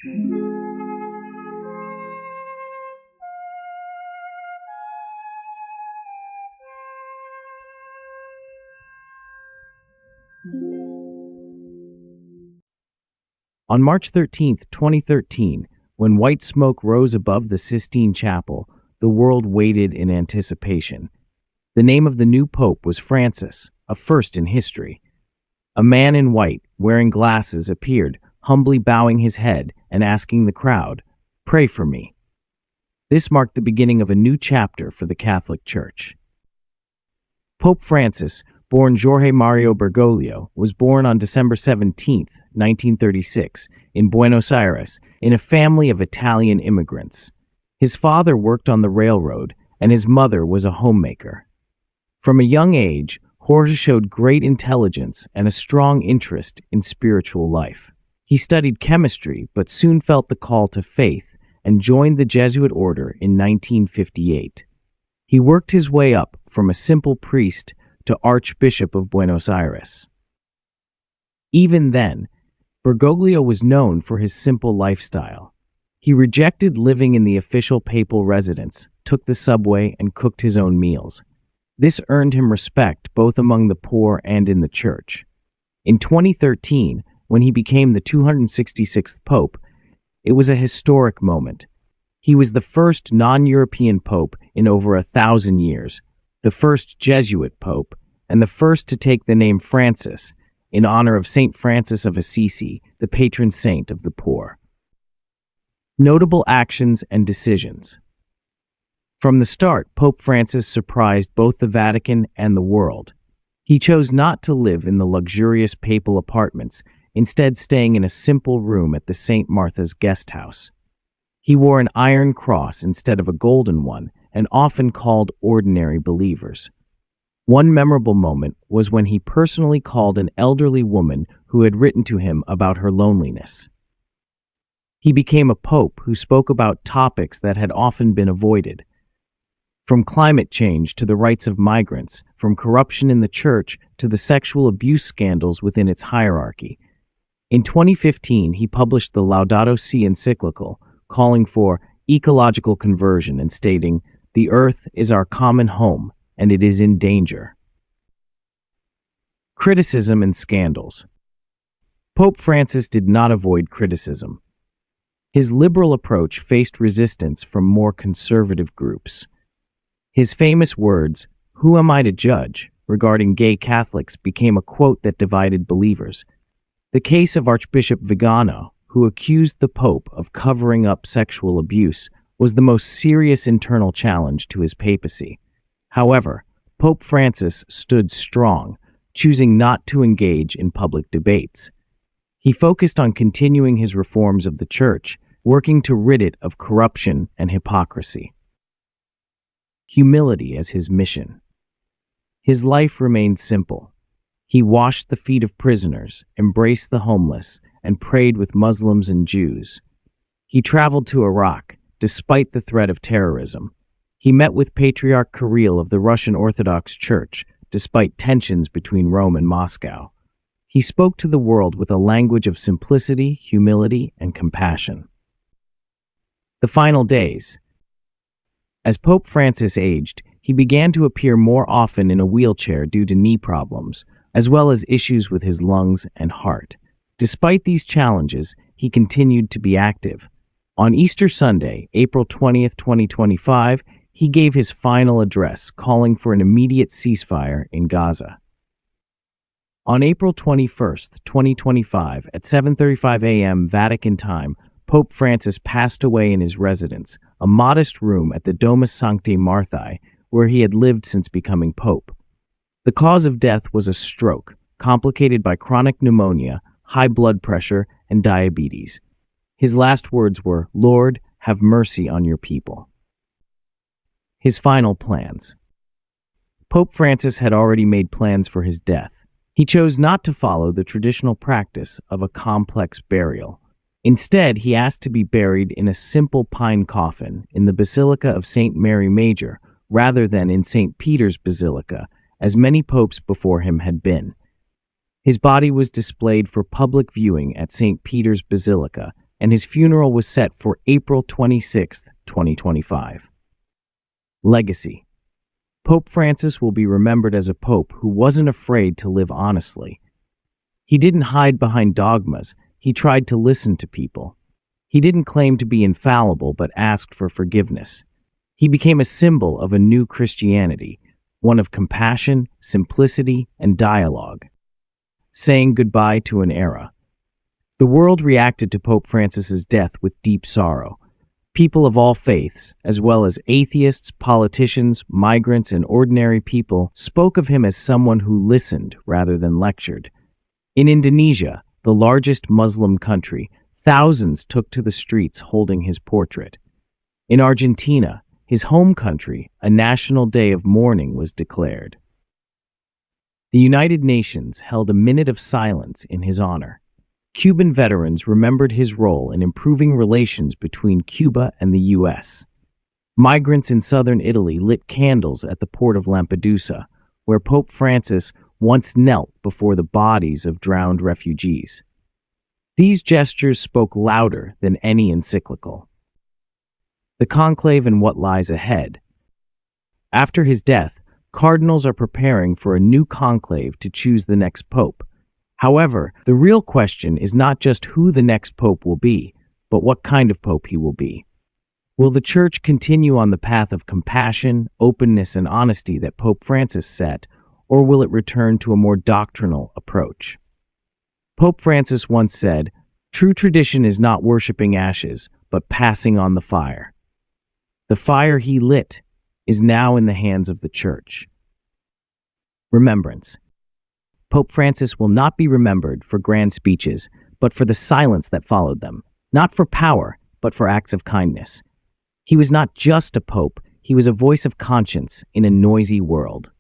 On March 13, 2013, when white smoke rose above the Sistine Chapel, the world waited in anticipation. The name of the new pope was Francis, a first in history. A man in white, wearing glasses, appeared, humbly bowing his head and asking the crowd, "Pray for me." This marked the beginning of a new chapter for the Catholic Church. Pope Francis, born Jorge Mario Bergoglio, was born on December 17, 1936, in Buenos Aires, in a family of Italian immigrants. His father worked on the railroad, and his mother was a homemaker. From a young age, Jorge showed great intelligence and a strong interest in spiritual life. He studied chemistry, but soon felt the call to faith and joined the Jesuit order in 1958. He worked his way up from a simple priest to Archbishop of Buenos Aires. Even then, Bergoglio was known for his simple lifestyle. He rejected living in the official papal residence, took the subway, and cooked his own meals. This earned him respect both among the poor and in the church. In 2013, when he became the 266th pope, it was a historic moment. He was the first non-European pope in over 1,000 years, the first Jesuit pope, and the first to take the name Francis, in honor of Saint Francis of Assisi, the patron saint of the poor. Notable actions and decisions. From the start, Pope Francis surprised both the Vatican and the world. He chose not to live in the luxurious papal apartments, instead staying in a simple room at the St. Martha's guest house. He wore an iron cross instead of a golden one, and often called ordinary believers. One memorable moment was when he personally called an elderly woman who had written to him about her loneliness. He became a pope who spoke about topics that had often been avoided. From climate change to the rights of migrants, from corruption in the church to the sexual abuse scandals within its hierarchy. In 2015, he published the Laudato Si encyclical, calling for ecological conversion and stating, "The earth is our common home, and it is in danger." Criticism and scandals. Pope Francis did not avoid criticism. His liberal approach faced resistance from more conservative groups. His famous words, "Who am I to judge?" regarding gay Catholics became a quote that divided believers. The case of Archbishop Vigano, who accused the Pope of covering up sexual abuse, was the most serious internal challenge to his papacy. However, Pope Francis stood strong, choosing not to engage in public debates. He focused on continuing his reforms of the Church, working to rid it of corruption and hypocrisy. Humility as his mission. His life remained simple. He washed the feet of prisoners, embraced the homeless, and prayed with Muslims and Jews. He traveled to Iraq, despite the threat of terrorism. He met with Patriarch Kirill of the Russian Orthodox Church, despite tensions between Rome and Moscow. He spoke to the world with a language of simplicity, humility, and compassion. The final days. As Pope Francis aged, he began to appear more often in a wheelchair due to knee problems, as well as issues with his lungs and heart. Despite these challenges, he continued to be active. On Easter Sunday, April 20th, 2025, he gave his final address calling for an immediate ceasefire in Gaza. On April 21st, 2025, at 7:35 a.m. Vatican time, Pope Francis passed away in his residence, a modest room at the Domus Sancti Marthae, where he had lived since becoming pope. The cause of death was a stroke, complicated by chronic pneumonia, high blood pressure, and diabetes. His last words were, "Lord, have mercy on your people." His final plans. Pope Francis had already made plans for his death. He chose not to follow the traditional practice of a complex burial. Instead, he asked to be buried in a simple pine coffin in the Basilica of St. Mary Major, rather than in St. Peter's Basilica, as many popes before him had been. His body was displayed for public viewing at St. Peter's Basilica, and his funeral was set for April 26, 2025. Legacy. Pope Francis will be remembered as a pope who wasn't afraid to live honestly. He didn't hide behind dogmas, he tried to listen to people. He didn't claim to be infallible but asked for forgiveness. He became a symbol of a new Christianity, one of compassion, simplicity, and dialogue. Saying goodbye to an era. The world reacted to Pope Francis's death with deep sorrow. People of all faiths, as well as atheists, politicians, migrants, and ordinary people, spoke of him as someone who listened rather than lectured. In Indonesia, the largest Muslim country, thousands took to the streets holding his portrait. In Argentina, his home country, a national day of mourning was declared. The United Nations held a minute of silence in his honor. Cuban veterans remembered his role in improving relations between Cuba and the U.S. Migrants in southern Italy lit candles at the port of Lampedusa, where Pope Francis once knelt before the bodies of drowned refugees. These gestures spoke louder than any encyclical. The conclave and what lies ahead. After his death, cardinals are preparing for a new conclave to choose the next pope. However, the real question is not just who the next pope will be, but what kind of pope he will be. Will the Church continue on the path of compassion, openness, and honesty that Pope Francis set, or will it return to a more doctrinal approach? Pope Francis once said, "True tradition is not worshiping ashes, but passing on the fire." The fire he lit is now in the hands of the Church. Remembrance. Pope Francis will not be remembered for grand speeches, but for the silence that followed them, not for power, but for acts of kindness. He was not just a pope, he was a voice of conscience in a noisy world.